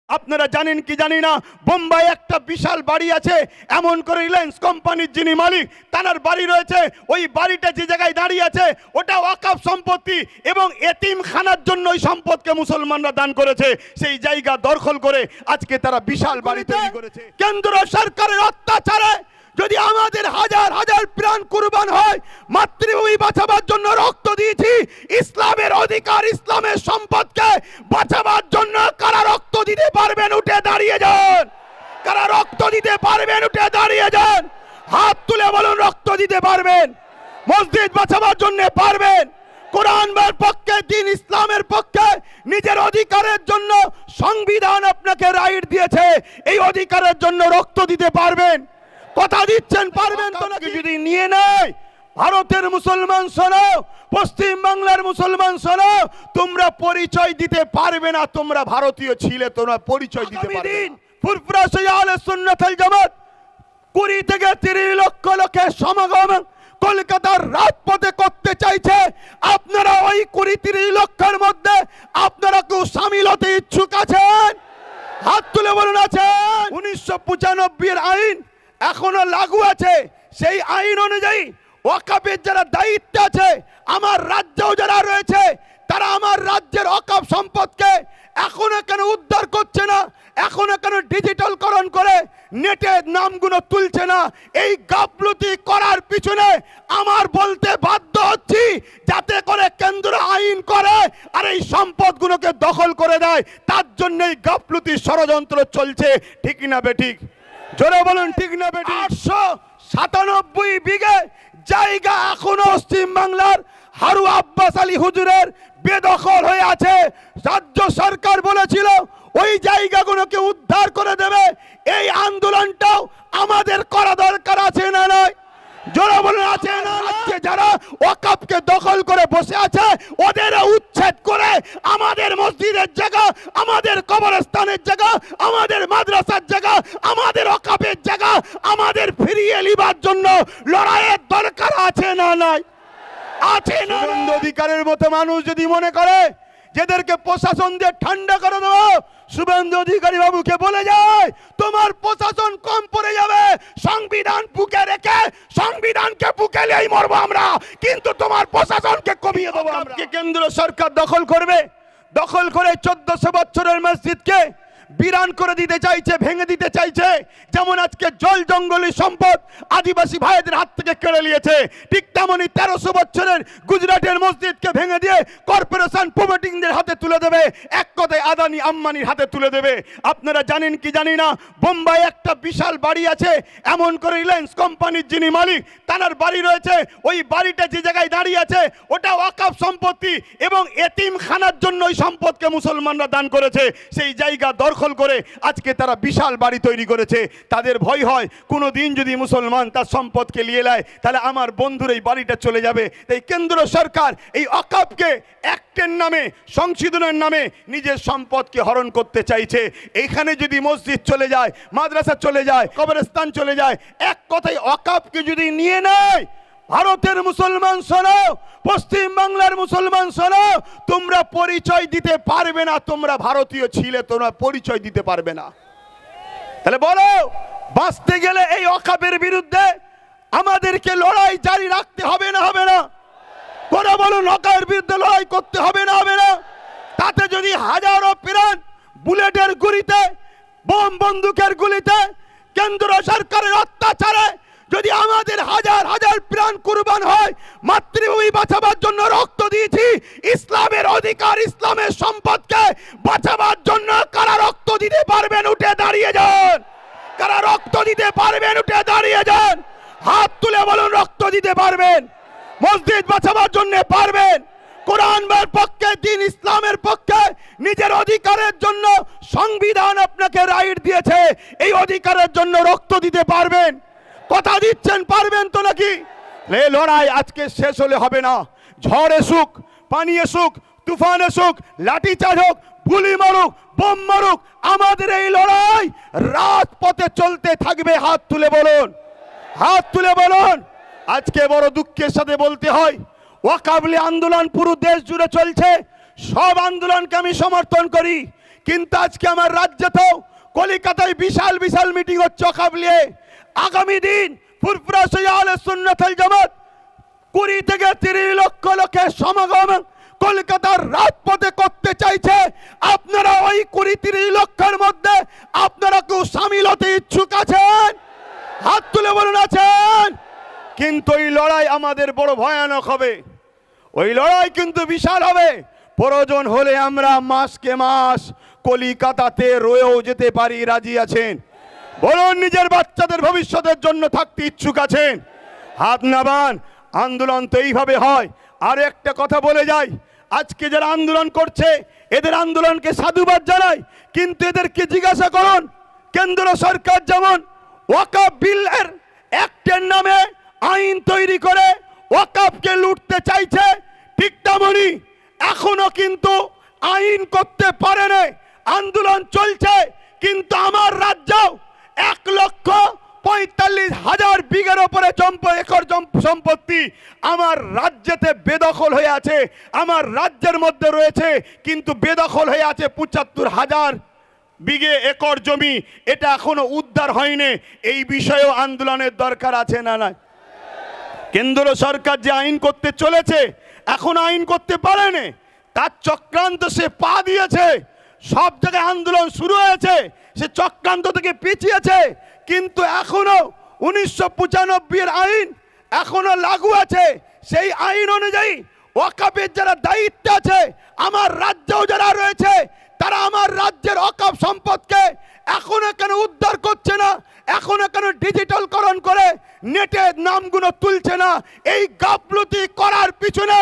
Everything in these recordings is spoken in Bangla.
আপনারা জানেন কি জানি না, বোম্বাই একটা বিশাল বাড়ি আছে, এমন করে রিলায়েন্স কোম্পানির যিনি মালিক তার বাড়ি রয়েছে। ওই বাড়িটা যে জায়গায় দাঁড়িয়ে আছে ওটা ওয়াকফ সম্পত্তি এবং এতিমখানার জন্য ওই সম্পদকে মুসলমানরা দান করেছে। সেই জায়গা দখল করে আজকে তারা বিশাল বাড়ি তৈরি করেছে। কেন্দ্র সরকারের অত্যাচারে যদি আমাদের হাজার হাজার প্রাণ কুরবান হয়, মাতৃভূমি বাঁচাবার জন্য রক্ত দিয়েছি, ইসলামের অধিকার ইসলামের সম্পদকে বাঁচাবার জন্য কারা রক্ত দিতে পারবেন উঠে দাঁড়িয়ে যান। কারা রক্ত দিতে পারবেন উঠে দাঁড়িয়ে যান। হাত তুলে বলুন রক্ত দিতে পারবেন। মসজিদ বাঁচাবার জন্য পারবেন। কোরআনের পক্ষে, দিন ইসলামের পক্ষে, নিজের অধিকারের জন্য সংবিধান আপনাকে রাইট দিয়েছে, এই অধিকারের জন্য রক্ত দিতে পারবেন। কথা দিচ্ছেন পারবেন তো নাকি? যদি নিয়ে নেয় ভারতের মুসলমান শোনো, পশ্চিম বাংলার মুসলমান শোনো, তোমরা পরিচয় দিতে পারবে না তোমরা ভারতীয় ছিলে, তোমরা পরিচয় দিতে পারবে না। ফুরফুরা আহলে সুন্নাত ওয়াল জামাত 20 থেকে 30 লক্ষ লোকের সমাগম কলকাতার রাজপথে করতে চাইছে। আপনারা ওই 20-30 লক্ষের মধ্যে আপনারা কেউ শামিল হতে ইচ্ছুক আছেন? হাত তুলে বলুন আছেন। 1995 এর আইন এখনো লাগু আছে। সেই আইন অনুযায়ী ওয়াকফের যারা দায়িত্ব আছে, আমার রাজ্যেও যারা রয়েছে, তারা আমার রাজ্যের ওয়াকফ সম্পদকে এখনো কেন উদ্ধার করছে না, এখনো কেন ডিজিটালকরণ করে নেটে নামগুলো তুলছে না? এই গাফলতি করার পিছনে আমার বলতে বাধ্য হচ্ছি, যাতে করে কেন্দ্র আইন করে আর এই সম্পদগুলোকে দখল করে দেয়। তার জন্যই গাফলতি ষড়যন্ত্র চলছে। ঠিক না বেঠিক? জোরে বলুন ঠিক না বেঠিক? 897 বিঘে জায়গা এখনো পশ্চিম বাংলার হারু আব্বাস আলী হুজুরের বেদখল হয়ে আছে। রাজ্য সরকার বলেছিল ওই জায়গাগুলোকে উদ্ধার করে দেবে। এই আন্দোলনটাও আমাদের করা দরকার আছে না নয়? জোরে বলুন আছে না? আজকে যারা ওয়াকফকে দখল করে বসে আছে ওদের উচ্ছেদ করে আমাদের মসজিদের জায়গা, আমাদের কবরস্থানের জায়গা, আমাদের মাদ্রাসার জায়গা, আমাদের ওয়াকফের জায়গা আমাদের ফিরিয়ে নেবার জন্য লড়াইয়ের দরকার আছে না নয়? আছে না? অধিকারের মতো মানুষ যদি মনে করে যেদেরকে প্রশাসন দিয়ে ঠান্ডা করে দেবো, শুভেন্দু অধিকারী বাবুকে বলে যায় তোমার প্রশাসন কম পড়ে যাবে, সংবিধান বুকে রেখে সংবিধানকে বুকে নিয়েই মরবো আমরা, কিন্তু তোমার প্রশাসনকে কমিয়ে দেবো আমরা। কেন্দ্র সরকার দখল করবে, দখল করে 1400 বছরের মসজিদকে বিরান করে দিতে চাইছে, ভেঙে দিতে চাইছে। যেমন আজকে জল জঙ্গলি সম্পদ আদিবাসী ভাইদের হাত থেকে কেড়ে নিয়েছে, ঠিক তেমনি 1300 বছরের গুজরাটের মসজিদকে ভেঙে দিয়ে কর্পোরেশন প্রমোটিংদের হাতে তুলে দেবে, এক কথায় আদানি আম্বানির হাতে তুলে দেবে। আপনারা জানেন কি জানি না, বোম্বাই একটা বিশাল বাড়ি আছে, এমন করে রিলায়েন্স কোম্পানির যিনি মালিক তার বাড়ি রয়েছে। ওই বাড়িটা যে জায়গায় দাঁড়িয়ে আছে ওটা ওয়াকফ সম্পত্তি এবং এতিমখানার জন্য ওই সম্পদকে মুসলমানরা দান করেছে। সেই জায়গা দখল করে আজকে তারা বিশাল বাড়ি তৈরি করেছে। তাদের ভয় হয় কোনো দিন যদি মুসলমান তার সম্পদকে নিয়ে নেয় তাহলে আমার বন্ধুর এই বাড়িটা চলে যাবে। তাই কেন্দ্র সরকার এই ওয়াকফকে অ্যাক্টের নামে, সংশোধনের নামে নিজের সম্পদকে হরণ করতে চাইছে। এইখানে যদি মসজিদ চলে যায়, মাদ্রাসা চলে যায়, কবরস্থান চলে যায়, এক কথায় ওয়াকফকে যদি নিয়ে নেয়, ভারতের মুসলমান শোনো, পশ্চিম বাংলার মুসলমান শোনো, তোমরা পরিচয় দিতে পারবে না তোমরা ভারতীয় ছিলে, তোমরা পরিচয় দিতে পারবে না। তাহলে বলো, বাঁচতে গেলে এই ওয়াকফের বিরুদ্ধে আমাদেরকে লড়াই জারি রাখতে হবে না হবে না? করে বলুন, ওয়াকফের বিরুদ্ধে লড়াই করতে হবে না হবে না? তাতে যদি হাজারো প্রাণ বুলেটের গুলিতে, বোম বন্দুকের গুলিতে, কেন্দ্র সরকারের অত্যাচারে যদি আমাদের হাজার হাজার প্রাণ কুরবান হয়, মাতৃভূমি বাঁচাবার জন্য রক্ত দিয়েছি, ইসলামের অধিকার ইসলামের সম্পদকে বাঁচাবার জন্য কারা রক্ত দিতে পারবেন উঠে দাঁড়িয়ে যান। কারা রক্ত দিতে পারবেন উঠে দাঁড়িয়ে যান। হাত তুলে বলুন রক্ত দিতে পারবেন। মসজিদ বাঁচাবার জন্য পারবেন। কোরআনের পক্ষে, দিন ইসলামের পক্ষে, নিজের অধিকারের জন্য সংবিধান আপনাকে রাইট দিয়েছে, এই অধিকারের জন্য রক্ত দিতে পারবেন। কথা দিচ্ছেন পারবেন তো নাকি? এই লড়াই আজকে শেষ হলে হবে না। ঝড় এসুক, পানি এসুক, তুফান এসুক, লাঠি চার্জ হোক, গুলি মারুক, বোম মারুক, আমাদের এই লড়াই রাজপথে চলতে থাকবে। হাত তুলে বলুন, হাত তুলে বলুন। আজকে বড় দুঃখের সাথে বলতে হয়, ওয়াকফ আন্দোলন পুরো দেশ জুড়ে চলছে। সব আন্দোলনকে আমি সমর্থন করি, কিন্তু আজকে আমার রাজ্যে তো কলিকাতায় বিশাল বিশাল মিটিং হচ্ছে ওয়াকফ নিয়ে। আগামী দিন ফুরফুরা শরিয়া আহলে সুন্নাত ওয়াল জামাত 20 থেকে 30 লক্ষ লোকের সমাগম কলকাতার রাজপথে করতে চাইছে। আপনারা ওই 20-30 লক্ষের মধ্যে আপনারা কেউ সামিল হতে ইচ্ছুক আছেন? হাত তুলে বলুন আছেন। কিন্তু এই লড়াই আমাদের বড় ভয়ানক হবে, ওই লড়াই কিন্তু বিশাল হবে। প্রয়োজন হলে আমরা মাসকে মাস কলিকাতাতে রয়েও যেতে পারি, রাজি আছেন? বলুন নিজের বাচ্চাদের ভবিষ্যতের জন্য থাকতে ইচ্ছুক আছেন? হাত নামান। আন্দোলন তো এইভাবে হয়। আর একটা কথা বলে যাই, আজকে যারা আন্দোলন করছে এদের আন্দোলনকে সাধুবাদ জানাই, কিন্তু এদেরকে জিজ্ঞাসা করুন কেন্দ্র সরকার যেমন ওয়াকফ বিলের অ্যাক্টের নামে আইন তৈরি করে ওয়াকফকে লুটতে চাইছে, ঠিক তেমনি এখনো কিন্তু আইন করতে পারে না। আন্দোলন চলছে, কিন্তু আমার রাজ্য 1,45,000 বিঘার উপরে একর সম্পত্তি আমার রাজ্যেতে বেদখল হয়ে আছে। আমার রাজ্যের মধ্যে রয়েছে, কিন্তু বেদখল হয়ে আছে 75,000 বিঘে একর জমি। এটা এখনো উদ্ধার হয়নি। এই বিষয়েও আন্দোলনের দরকার আছে না না? কেন্দ্র সরকার যে আইন করতে চলেছে এখন আইন করতে পারেনি, তার চক্রান্ত সে পা দিয়েছে। সব জায়গায় আন্দোলন শুরু হয়েছে, সে চক্রান্ত থেকে পিছিয়েছে, কিন্তু এখনো 1995 এর আইন এখনো লাগু আছে। সেই আইন অনুযায়ী ওয়াকফের যারা দায়িত্ব আছে আমার রাজ্যেও যারা রয়েছে তারা আমার রাজ্যের ওয়াকফ সম্পদকে এখনো কেন উদ্ধার করছে না? এখনো কেন ডিজিটালকরণ করে নেটে নামগুলো তুলছে না? এই গাফলতি করার পিছনে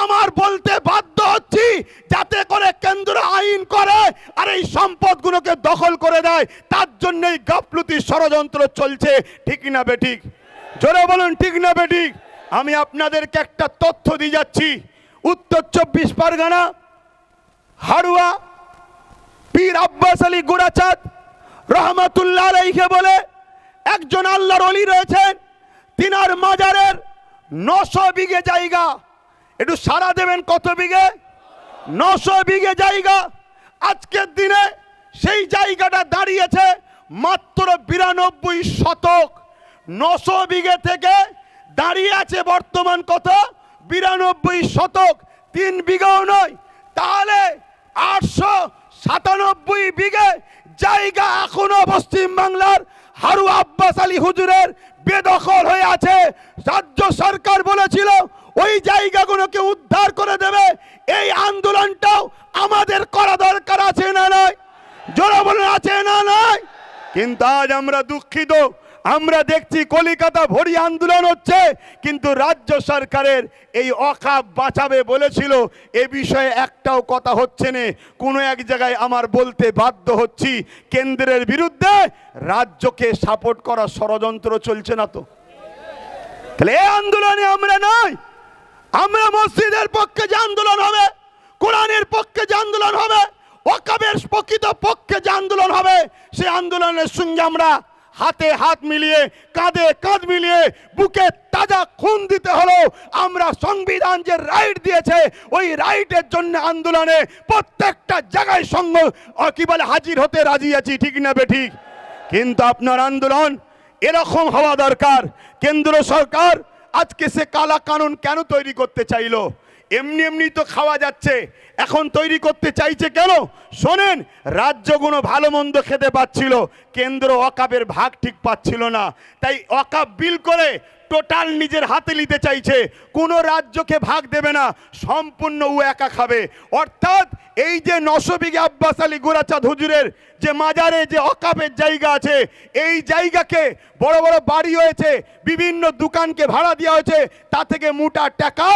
আমার বলতে বাধ্য হচ্ছি, যাতে করে কেন্দ্র আইন করে আর এই সম্পদগুলোকে দখল করে দেয়। তার জন্য এই গাফলতি ষড়যন্ত্র চলছে, ঠিক না বেঠিক? জোরে বলুন ঠিক না বেঠিক? আমি আপনাদেরকে একটা তথ্য দিয়ে যাচ্ছি। উত্তর 24 পরগনা হাড়ুয়া পীর আব্বাস আলী গুরাচাঁদ রহমাতুল্লাহ আলাইহি বলে একজন আল্লাহর ওলি রয়েছেন, তিনার মাজারের 900 বিঘে জায়গা। একটু সারা দেবেন, কত বিঘে? 900 বিঘে জায়গা। আজকের দিনে সেই জায়গাটা দাঁড়িয়েছে মাত্র 92 শতক। 900 বিঘে থেকে দাঁড়িয়ে আছে বর্তমান কত? 92 শতক, 3 বিঘাও নয়। তাহলে 897 বিঘে জায়গা এখনো পশ্চিম বাংলার হাড়ুয়া আব্বাস আলী হুজুরের বেদখল হয়ে আছে। রাজ্য সরকার বলেছিল ওই জায়গাগুলোকে উদ্ধার করে দেবে। এই আন্দোলনটাও আমাদের করা দরকার আছে না নয়? জোরে বলুন আছে না নয়? কিন্তু আজ আমরা দুঃখিত, আমরা দেখছি কলিকাতা ভরি আন্দোলন হচ্ছে, কিন্তু রাজ্য সরকারের এই ওয়াকফ বাঁচাবে বলেছিল, এ বিষয়ে একটাও কথা হচ্ছে না। কোনো এক জায়গায় আমার বলতে বাধ্য হচ্ছি, কেন্দ্রের বিরুদ্ধে রাজ্যকে সাপোর্ট করা ষড়যন্ত্র চলছে না তো? তাহলে এই আন্দোলনে আমরা নয়। আমরা মসজিদের পক্ষে যে আন্দোলন হবে, কোরআনের পক্ষে যে আন্দোলন হবে, ওয়াকফের প্রকৃত পক্ষে যে আন্দোলন হবে, সেই আন্দোলনের সঙ্গে আমরা হাতে হাত মিলিয়ে, কাঁধে কাঁধ মিলিয়ে, বুকে তাজা খুন দিতে হলো। আমরা সংবিধান যে রাইট দিয়েছে ওই রাইটের জন্য আন্দোলনে প্রত্যেকটা জায়গায় সঙ্গ কি বলে হাজির হতে রাজি আছি, ঠিক না বেঠিক? কিন্তু আপনার আন্দোলন এরকম হওয়া দরকার। কেন্দ্র সরকার আজকে সে কালা কানুন কেন তৈরি করতে চাইলো? এমনি এমনি তো খাওয়া যাচ্ছে, এখন তৈরি করতে চাইছে কেন? শোনেন, রাজ্যগুলো ভালো মন্দ খেতে পাচ্ছিল, কেন্দ্র ওয়াকফের ভাগ ঠিক পাচ্ছিল না, তাই ওয়াকফ বিল করে টোটাল নিজের হাতে নিতে চাইছে। কোনো রাজ্যকে ভাগ দেবে না, সম্পূর্ণ ও একা খাবে। অর্থাৎ এই যে 900 বিঘে আব্বাস আলী গুরাচাঁদ হুজুরের যে মাজারে যে ওয়াকফের জায়গা আছে, এই জায়গাকে বড় বড় বাড়ি হয়েছে, বিভিন্ন দোকানকে ভাড়া দেওয়া হয়েছে, তা থেকে মোটা টাকা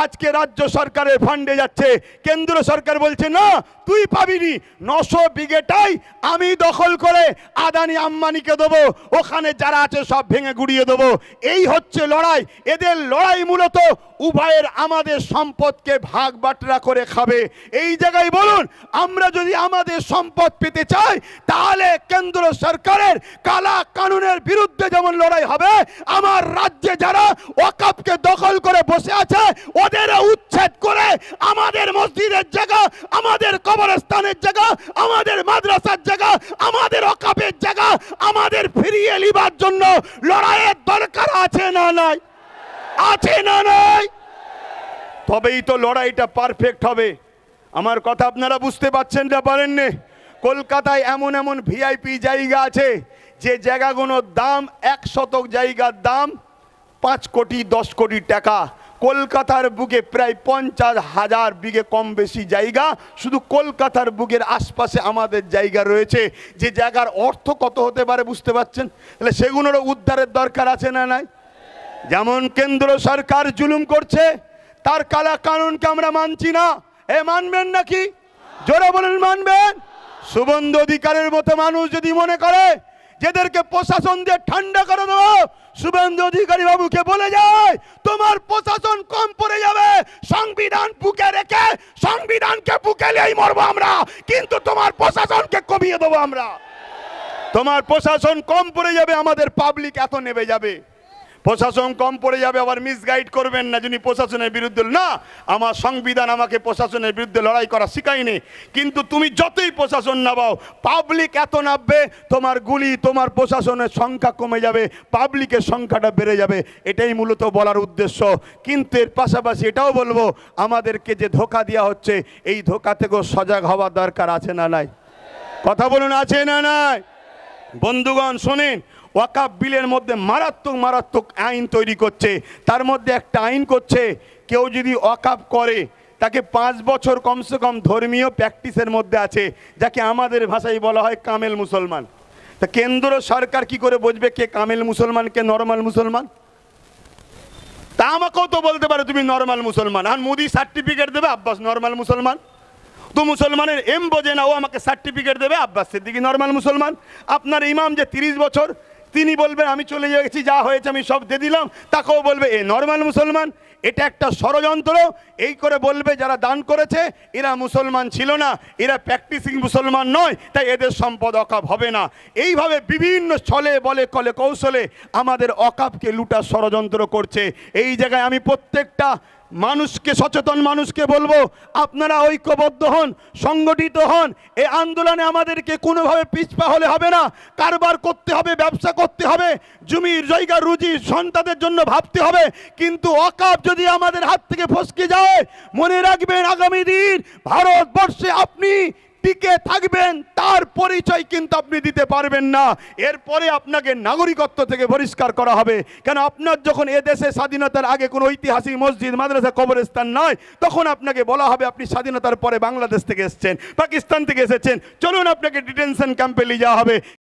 আজকে রাজ্য সরকারের ফান্ডে যাচ্ছে। কেন্দ্র সরকার বলছে না, তুই পাবিনি, 900 বিঘেটাই আমি দখল করে আদানি আম্বানিকে দেবো, ওখানে যারা আছে সব ভেঙে গুড়িয়ে দেবো। এই হচ্ছে লড়াই। এদের লড়াই মূলত উভয়ের আমাদের সম্পদকে ভাগ বাটরা করে খাবে। এই জায়গায় বলুন, আমরা যদি আমাদের সম্পদ পেতে চাই তাহলে কেন্দ্র সরকারের কালা কানুনের বিরুদ্ধে যেমন লড়াই হবে, আমার রাজ্যে যারা ওয়াকফকে দখল করে বসে আছে ওদের উচ্ছেদ করে আমাদের মসজিদের জায়গা, আমাদের কবরস্থানের জায়গা, আমাদের মাদ্রাসার জায়গা, আমাদের ওয়াকফের জায়গা আমাদের ফিরিয়ে নেবার জন্য লড়াইয়ের দরকার আছে না নাই? আছে না নাই? তবেই তো লড়াইটা পারফেক্ট হবে। আমার কথা আপনারা বুঝতে পারছেন না পারেননি? কলকাতায় এমন এমন ভিআইপি জায়গা আছে যে জায়গাগুলোর দাম 1 শতক জায়গার দাম 5 কোটি 10 কোটি টাকা। কলকাতার বুকে প্রায় 50,000 বিঘে কম বেশি জায়গা শুধু কলকাতার বুকের আশপাশে আমাদের জায়গা রয়েছে, যে জায়গার অর্থ কত হতে পারে বুঝতে পারছেন? তাহলে সেগুলোরও উদ্ধারের দরকার আছে না নাই? যেমন কেন্দ্র সরকার জুলুম করছে, তার কালা কানুনকে আমরা মানছি না, এ মানবেন নাকি? জোরে বলেন মানবেন? শুভেন্দু অধিকারীর মতো মানুষ যদি মনে করে যেদেরকে প্রশাসন দিয়ে ঠান্ডা করে দেবো, শুভেন্দু অধিকারী বাবুকে বলে যায় তোমার প্রশাসন কম পড়ে যাবে, সংবিধান বুকে রেখে সংবিধানকে বুকে নিয়েই মরবো আমরা, কিন্তু তোমার প্রশাসনকে কমিয়ে দেবো আমরা। তোমার প্রশাসন কম পড়ে যাবে, আমাদের পাবলিক এত নেমে যাবে। প্রশাসন কম পড়ে যাবে, আবার মিসগাইড করবেন না যিনি প্রশাসনের বিরুদ্ধে। না, আমার সংবিধান আমাকে প্রশাসনের বিরুদ্ধে লড়াই করা শিখায়নি, কিন্তু তুমি যতই প্রশাসন নামাও পাবলিক এত নামবে, তোমার গুলি তোমার প্রশাসনের সংখ্যা কমে যাবে, পাবলিকের সংখ্যাটা বেড়ে যাবে। এটাই মূলত বলার উদ্দেশ্য। কিন্তু এর পাশাপাশি এটাও বলবো, আমাদেরকে যে ধোঁকা দেওয়া হচ্ছে এই ধোঁকা থেকেও সজাগ হওয়ার দরকার আছে না নাই? কথা বলুন, আছে না নাই? বন্ধুগণ শোনেন, ওয়াকফ বিলের মধ্যে মারাত্মক মারাত্মক আইন তৈরি করছে। তার মধ্যে একটা আইন করছে, কেউ যদি ওয়াকফ করে তাকে 5 বছর কমসে কম ধর্মীয় প্র্যাকটিসের মধ্যে আছে, যাকে আমাদের ভাষায় বলা হয় কামেল মুসলমান। তা কেন্দ্র সরকার কি করে বুঝবে কে কামেল মুসলমান কে নরমাল মুসলমান? তা আমাকেও তো বলতে পারে তুমি নরমাল মুসলমান, আর মোদি সার্টিফিকেট দেবে আব্বাস নরমাল মুসলমান। তো মুসলমানের এম বোঝে না, ও আমাকে সার্টিফিকেট দেবে আব্বাস সিদ্দিকী নরমাল মুসলমান। আপনার ইমাম যে 30 বছর, তিনি বলবেন আমি চলে গেছি, যা হয়েছে আমি সব দিয়ে দিলাম, তাকেও বলবে এ নরমাল মুসলমান। এটা একটা ষড়যন্ত্র। এই করে বলবে যারা দান করেছে এরা মুসলমান ছিল না, এরা প্র্যাকটিসিং মুসলমান নয়, তাই এদের সম্পদ ওয়াকফ হবে না। এইভাবে বিভিন্ন ছলে বলে কলে কৌশলে আমাদের ওয়াকফকে লুটার ষড়যন্ত্র করছে। এই জায়গায় আমি প্রত্যেকটা মানুষকে, সচেতন মানুষকে বলবো, আপনারা ঐক্যবদ্ধ হন, সংগঠিত হন। এই আন্দোলনে আমাদেরকে কোনোভাবে পিছপা হলে হবে না। কারবার করতে হবে, ব্যবসা করতে হবে, জমির জায়গা রুজি সন্তানদের জন্য ভাবতে হবে। কিন্তু ওয়াকফ যদি আমাদের হাত থেকে ফসকে যায়, মনে রাখবেন আগামী দিন ভারতবর্ষে আপনি টিকে থাকবেন, তার পরিচয় কিন্তু আপনি দিতে পারবেন না। এরপরে আপনাকে নাগরিকত্ব থেকে বহিষ্কার করা হবে। কেন? আপনার যখন এ দেশে স্বাধীনতার আগে কোনো ঐতিহাসিক মসজিদ মাদ্রাসা কবরস্থান নয়, তখন আপনাকে বলা হবে আপনি স্বাধীনতার পরে বাংলাদেশ থেকে এসেছেন, পাকিস্তান থেকে এসেছেন, চলুন আপনাকে ডিটেনশন ক্যাম্পে নিয়ে যাওয়া হবে।